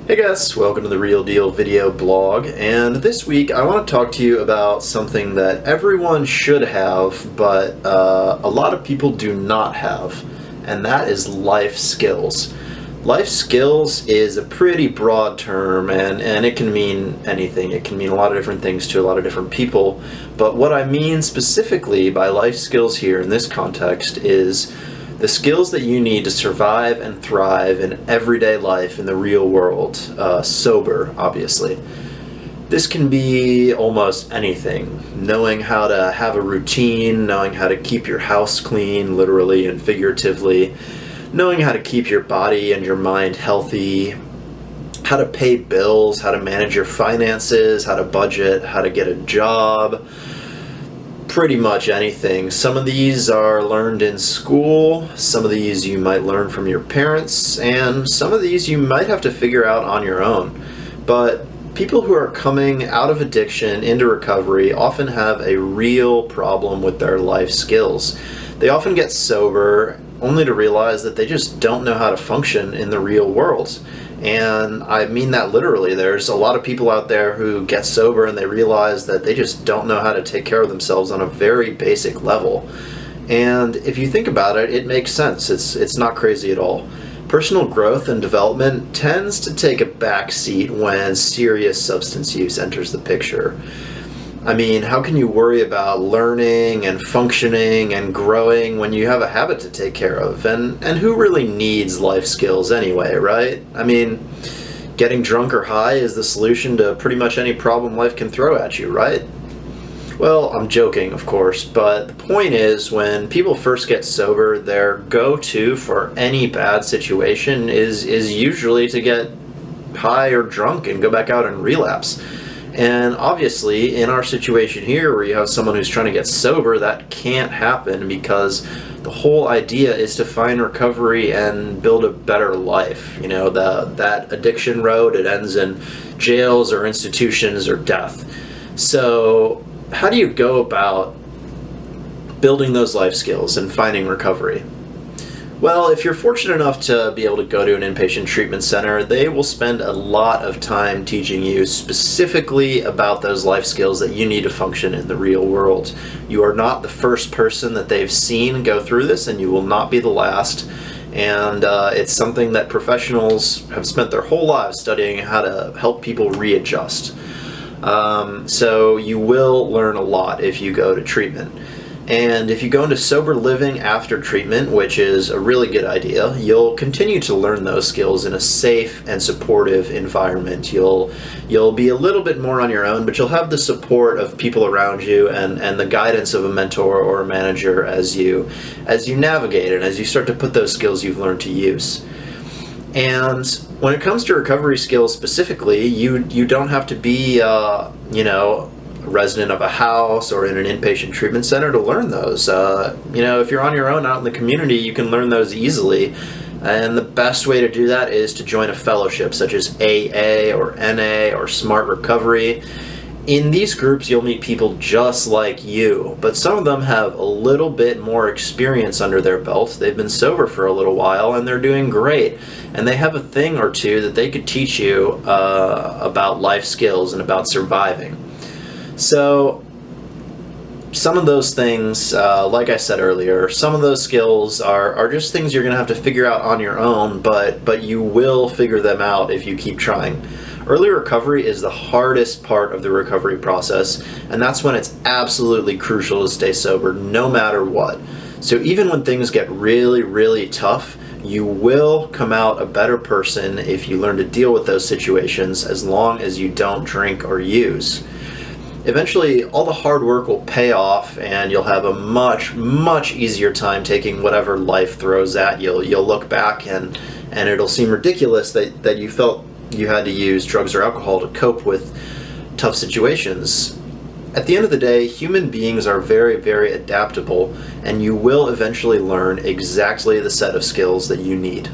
Hey guys, welcome to the Real Deal video blog, and this week I want to talk to you about something that everyone should have, but a lot of people do not have, and that is life skills. Life skills is a pretty broad term, and it can mean anything. It can mean a lot of different things to a lot of different people, but what I mean specifically by life skills here in this context is the skills that you need to survive and thrive in everyday life in the real world, sober, obviously. This can be almost anything. Knowing how to have a routine, knowing how to keep your house clean, literally and figuratively, knowing how to keep your body and your mind healthy, how to pay bills, how to manage your finances, how to budget, how to get a job, pretty much anything. Some of these are learned in school, some of these you might learn from your parents, and some of these you might have to figure out on your own. But people who are coming out of addiction into recovery often have a real problem with their life skills. They often get sober only to realize that they just don't know how to function in the real world. And I mean that literally. There's a lot of people out there who get sober and they realize that they just don't know how to take care of themselves on a very basic level. And if you think about it, it makes sense. It's not crazy at all. Personal growth and development tends to take a back seat when serious substance use enters the picture. I mean, how can you worry about learning and functioning and growing when you have a habit to take care of? And who really needs life skills anyway, right? I mean, getting drunk or high is the solution to pretty much any problem life can throw at you, right? Well, I'm joking, of course, but the point is, when people first get sober, their go-to for any bad situation is usually to get high or drunk and go back out and relapse. And obviously, in our situation here, where you have someone who's trying to get sober, that can't happen because the whole idea is to find recovery and build a better life. You know, that addiction road, it ends in jails or institutions or death. So how do you go about building those life skills and finding recovery? Well, if you're fortunate enough to be able to go to an inpatient treatment center, they will spend a lot of time teaching you specifically about those life skills that you need to function in the real world. You are not the first person that they've seen go through this, and you will not be the last. And it's something that professionals have spent their whole lives studying how to help people readjust. So you will learn a lot if you go to treatment. And if you go into sober living after treatment, which is a really good idea, you'll continue to learn those skills in a safe and supportive environment. You'll be a little bit more on your own, but you'll have the support of people around you and the guidance of a mentor or a manager as you navigate and as you start to put those skills you've learned to use. And when it comes to recovery skills specifically, you don't have to be a resident of a house or in an inpatient treatment center to learn those. If you're on your own out in the community, you can learn those easily. And the best way to do that is to join a fellowship such as AA or NA or Smart Recovery. In these groups, you'll meet people just like you, but some of them have a little bit more experience under their belt. They've been sober for a little while and they're doing great. And they have a thing or two that they could teach you about life skills and about surviving. So some of those things, like I said earlier, some of those skills are just things you're going to have to figure out on your own, but you will figure them out if you keep trying. Early recovery is the hardest part of the recovery process, and that's when it's absolutely crucial to stay sober no matter what. So even when things get really, really tough, you will come out a better person if you learn to deal with those situations as long as you don't drink or use. Eventually, all the hard work will pay off and you'll have a much, much easier time taking whatever life throws at you. You'll look back and it'll seem ridiculous that you felt you had to use drugs or alcohol to cope with tough situations. At the end of the day, human beings are very, very adaptable, and you will eventually learn exactly the set of skills that you need.